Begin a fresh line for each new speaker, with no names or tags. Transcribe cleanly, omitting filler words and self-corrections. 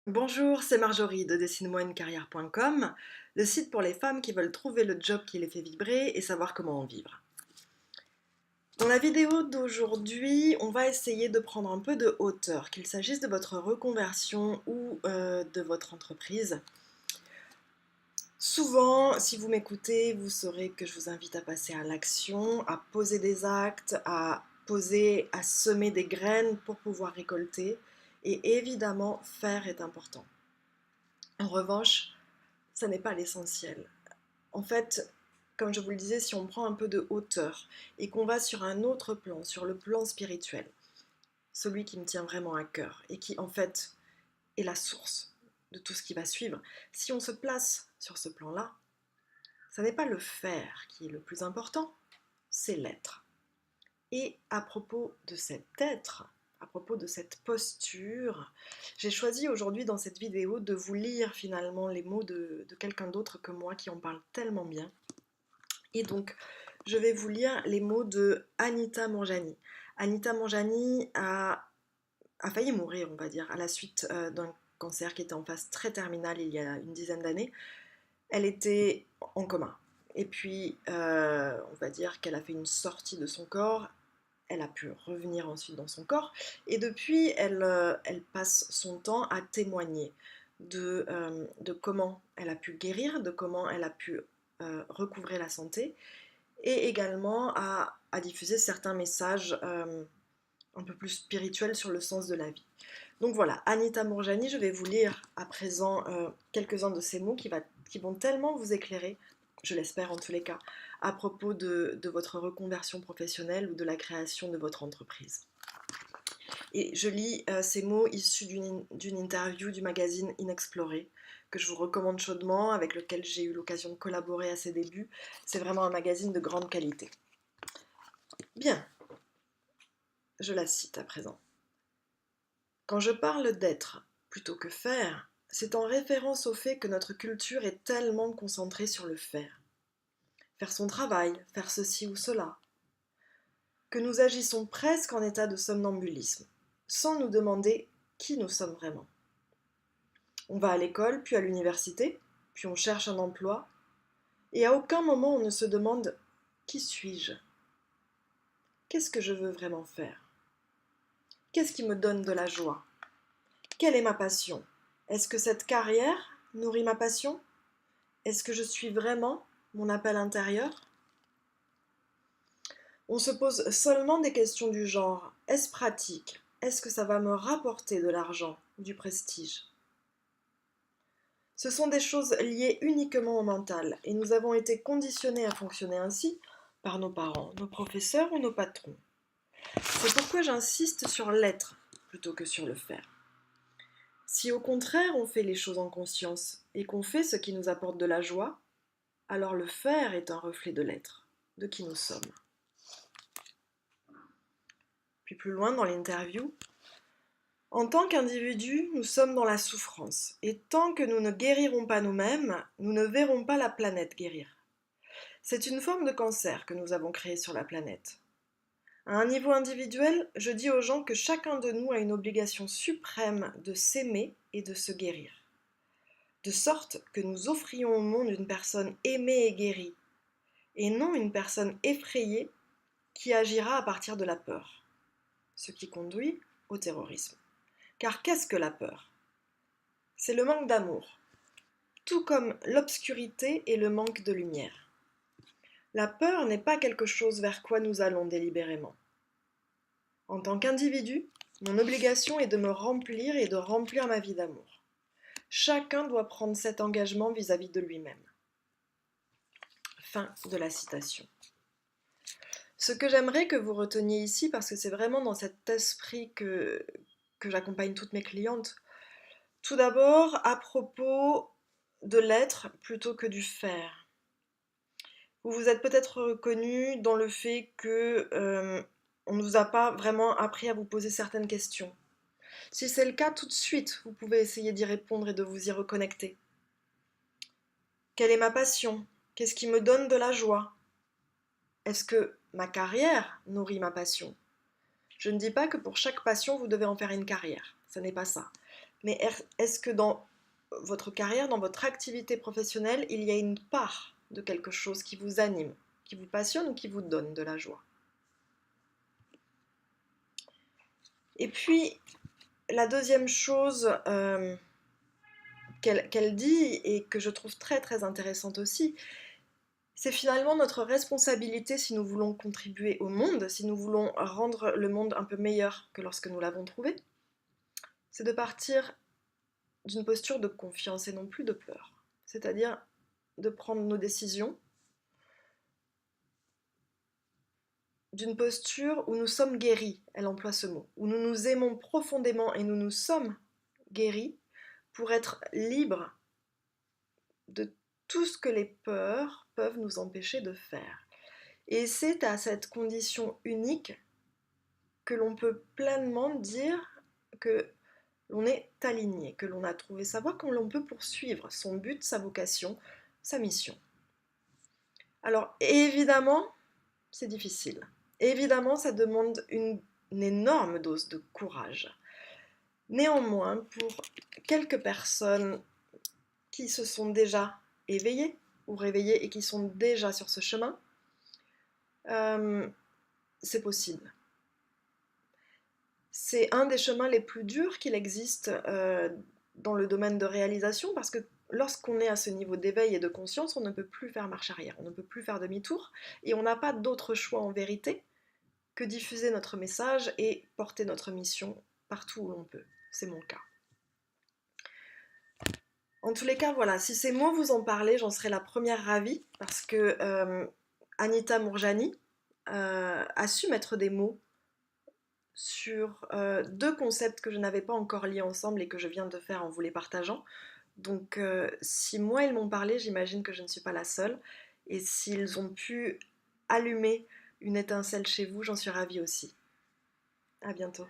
Bonjour, c'est Marjorie de dessine-moi-une-carrière.com, le site pour les femmes qui veulent trouver le job qui les fait vibrer et savoir comment en vivre. Dans la vidéo d'aujourd'hui, on va essayer de prendre un peu de hauteur, qu'il s'agisse de votre reconversion ou de votre entreprise. Souvent, si vous m'écoutez, vous saurez que je vous invite à passer à l'action, à poser des actes, à semer des graines pour pouvoir récolter. Et évidemment, faire est important. En revanche, ça n'est pas l'essentiel. En fait, comme je vous le disais, si on prend un peu de hauteur et qu'on va sur un autre plan, sur le plan spirituel, celui qui me tient vraiment à cœur et qui en fait est la source de tout ce qui va suivre, si on se place sur ce plan-là, ça n'est pas le faire qui est le plus important, c'est l'être. Et à propos de cet être, à propos de cette posture, j'ai choisi aujourd'hui dans cette vidéo de vous lire finalement les mots de quelqu'un d'autre que moi qui en parle tellement bien. Et donc, je vais vous lire les mots de Anita Moorjani. Anita Moorjani a failli mourir, on va dire, à la suite d'un cancer qui était en phase très terminale il y a une dizaine d'années. Elle était en coma. Et puis, on va dire qu'elle a fait une sortie de son corps. Elle a pu revenir ensuite dans son corps. Et depuis, elle passe son temps à témoigner de comment elle a pu guérir, de comment elle a pu recouvrer la santé et également à diffuser certains messages un peu plus spirituels sur le sens de la vie. Donc voilà, Anita Moorjani, je vais vous lire à présent quelques-uns de ces mots qui vont tellement vous éclairer, je l'espère en tous les cas, à propos de votre reconversion professionnelle ou de la création de votre entreprise. Et je lis ces mots issus d'une interview du magazine Inexploré, que je vous recommande chaudement, avec lequel j'ai eu l'occasion de collaborer à ses débuts. C'est vraiment un magazine de grande qualité. Bien, je la cite à présent. Quand je parle d'être plutôt que faire, c'est en référence au fait que notre culture est tellement concentrée sur le faire. Faire son travail, faire ceci ou cela. Que nous agissons presque en état de somnambulisme, sans nous demander qui nous sommes vraiment. On va à l'école, puis à l'université, puis on cherche un emploi, et à aucun moment on ne se demande qui suis-je? Qu'est-ce que je veux vraiment faire? Qu'est-ce qui me donne de la joie? Quelle est ma passion? Est-ce que cette carrière nourrit ma passion? Est-ce que je suis vraiment mon appel intérieur? On se pose seulement des questions du genre: est-ce pratique? Est-ce que ça va me rapporter de l'argent ou du prestige? Ce sont des choses liées uniquement au mental, et nous avons été conditionnés à fonctionner ainsi par nos parents, nos professeurs ou nos patrons. C'est pourquoi j'insiste sur l'être plutôt que sur le faire. Si au contraire on fait les choses en conscience et qu'on fait ce qui nous apporte de la joie, alors le faire est un reflet de l'être, de qui nous sommes. Puis plus loin dans l'interview, en tant qu'individu, nous sommes dans la souffrance, et tant que nous ne guérirons pas nous-mêmes, nous ne verrons pas la planète guérir. C'est une forme de cancer que nous avons créée sur la planète. À un niveau individuel, je dis aux gens que chacun de nous a une obligation suprême de s'aimer et de se guérir. De sorte que nous offrions au monde une personne aimée et guérie, et non une personne effrayée qui agira à partir de la peur, ce qui conduit au terrorisme. Car qu'est-ce que la peur? C'est le manque d'amour, tout comme l'obscurité et le manque de lumière. La peur n'est pas quelque chose vers quoi nous allons délibérément. En tant qu'individu, mon obligation est de me remplir et de remplir ma vie d'amour. Chacun doit prendre cet engagement vis-à-vis de lui-même. Fin de la citation. Ce que j'aimerais que vous reteniez ici, parce que c'est vraiment dans cet esprit que j'accompagne toutes mes clientes, tout d'abord à propos de l'être plutôt que du faire. Vous vous êtes peut-être reconnu dans le fait que on ne vous a pas vraiment appris à vous poser certaines questions. Si c'est le cas, tout de suite, vous pouvez essayer d'y répondre et de vous y reconnecter. Quelle est ma passion? Qu'est-ce qui me donne de la joie? Est-ce que ma carrière nourrit ma passion? Je ne dis pas que pour chaque passion, vous devez en faire une carrière. Ce n'est pas ça. Mais est-ce que dans votre carrière, dans votre activité professionnelle, il y a une part de quelque chose qui vous anime, qui vous passionne ou qui vous donne de la joie? Et puis, la deuxième chose qu'elle dit et que je trouve très très intéressante aussi, c'est finalement notre responsabilité si nous voulons contribuer au monde, si nous voulons rendre le monde un peu meilleur que lorsque nous l'avons trouvé, c'est de partir d'une posture de confiance et non plus de peur. C'est-à-dire de prendre nos décisions d'une posture où nous sommes guéris, elle emploie ce mot, où nous nous aimons profondément et nous nous sommes guéris pour être libres de tout ce que les peurs peuvent nous empêcher de faire. Et c'est à cette condition unique que l'on peut pleinement dire que l'on est aligné, que l'on a trouvé sa voie, que l'on peut poursuivre son but, sa vocation, sa mission. Alors évidemment, c'est difficile. Évidemment, ça demande une énorme dose de courage. Néanmoins, pour quelques personnes qui se sont déjà éveillées ou réveillées et qui sont déjà sur ce chemin, c'est possible. C'est un des chemins les plus durs qu'il existe dans le domaine de réalisation parce que lorsqu'on est à ce niveau d'éveil et de conscience, on ne peut plus faire marche arrière, on ne peut plus faire demi-tour et on n'a pas d'autre choix en vérité que diffuser notre message et porter notre mission partout où l'on peut. C'est mon cas. En tous les cas, voilà, si ces mots vous en parlent, j'en serais la première ravie parce que Anita Mourjani a su mettre des mots sur deux concepts que je n'avais pas encore liés ensemble et que je viens de faire en vous les partageant. Donc si moi ils m'ont parlé, j'imagine que je ne suis pas la seule. Et s'ils ont pu allumer une étincelle chez vous, j'en suis ravie aussi. À bientôt.